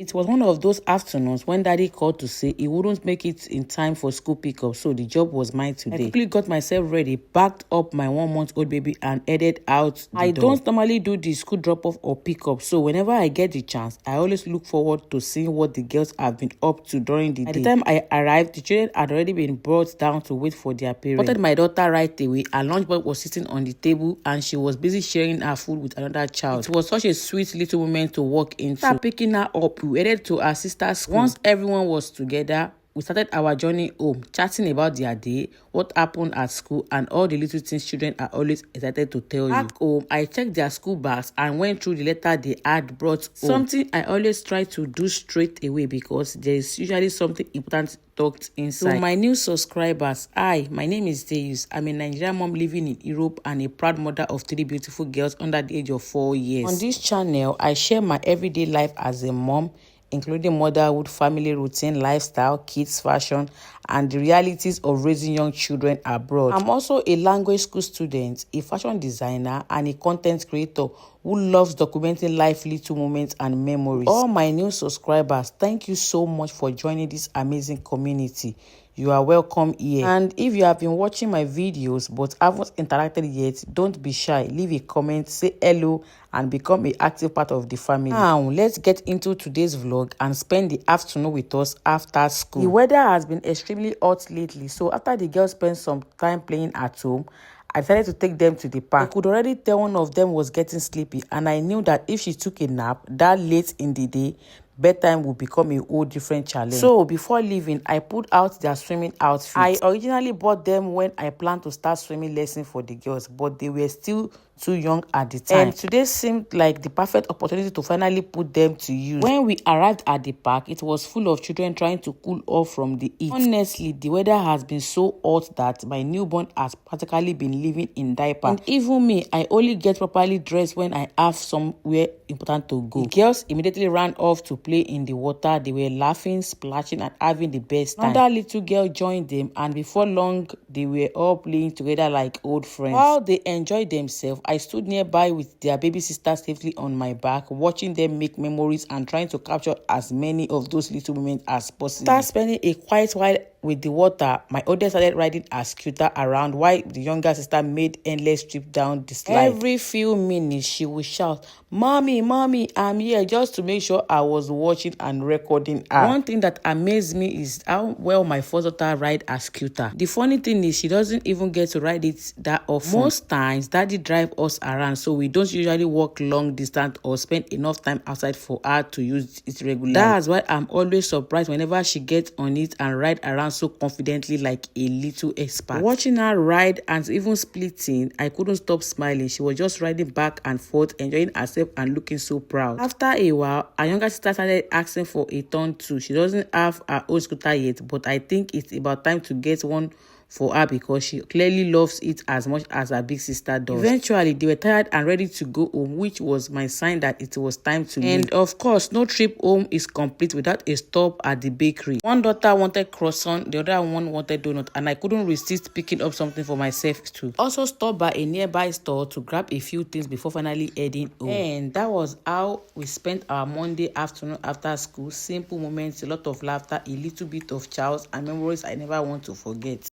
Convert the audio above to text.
It was one of those afternoons when Daddy called to say he wouldn't make it in time for school pickup, so the job was mine today. I quickly got myself ready, backed up my 1-month-old baby and headed out the door. I don't normally do the school drop-off or pickup, so whenever I get the chance, I always look forward to seeing what the girls have been up to during the day. By the time I arrived, the children had already been brought down to wait for their parents. I spotted my daughter right away. Her lunchbox was sitting on the table and she was busy sharing her food with another child. It was such a sweet little moment to walk into. After picking her up, we headed to our sister's school. Once everyone was together, we started our journey home, chatting about their day, what happened at school, and all the little things children are always excited to tell you. Back home, I checked their school bags and went through the letter they had brought home. Something I always try to do straight away because there is usually something important tucked inside. To my new subscribers, hi, my name is Deus. I'm a Nigerian mom living in Europe and a proud mother of 3 beautiful girls under the age of 4 years. On this channel, I share my everyday life as a mom, including motherhood, family routine, lifestyle, kids, fashion, and the realities of raising young children abroad. I'm also a language school student, a fashion designer, and a content creator who loves documenting life little moments and memories. All my new subscribers, thank you so much for joining this amazing community. You are welcome here. And if you have been watching my videos but haven't interacted yet, don't be shy. Leave a comment, say hello, and become an active part of the family. Now, let's get into today's vlog and spend the afternoon with us after school. The weather has been extremely hot lately, so after the girls spent some time playing at home, I decided to take them to the park. I could already tell one of them was getting sleepy, and I knew that if she took a nap that late in the day, bedtime would become a whole different challenge. So before leaving, I pulled out their swimming outfits. I originally bought them when I planned to start swimming lesson for the girls, but they were still too young at the time. And today seemed like the perfect opportunity to finally put them to use. When we arrived at the park, it was full of children trying to cool off from the heat. Honestly, the weather has been so hot that my newborn has practically been living in diaper. And even me, I only get properly dressed when I have somewhere important to go. The girls immediately ran off to play in the water. They were laughing, splashing, and having the best time. Another little girl joined them, and before long, they were all playing together like old friends. While they enjoyed themselves, I stood nearby with their baby sister safely on my back, watching them make memories and trying to capture as many of those little moments as possible. After spending a quiet while with the water, my oldest started riding her scooter around while the younger sister made endless trips down the slide. Every few minutes, she would shout, "Mommy, mommy, I'm here," just to make sure I was watching and recording her. One thing that amazed me is how well my first daughter rides her scooter. The funny thing is she doesn't even get to ride it that often. Most times, Daddy drives us around, so we don't usually walk long distance or spend enough time outside for her to use it regularly. That's why I'm always surprised whenever she gets on it and ride around so confidently like a little expert. Watching her ride and even splitting, I couldn't stop smiling. She was just riding back and forth, enjoying herself and looking so proud. After a while, our younger sister started asking for a turn too. She doesn't have her own scooter yet, but I think it's about time to get one for her because she clearly loves it as much as her big sister does. Eventually, they were tired and ready to go home, which was my sign that it was time to leave. And of course, no trip home is complete without a stop at the bakery. One daughter wanted croissant, the other one wanted donut, and I couldn't resist picking up something for myself too. Also stopped by a nearby store to grab a few things before finally heading home. And that was how we spent our Monday afternoon after school. Simple moments, a lot of laughter, a little bit of chaos, and memories I never want to forget.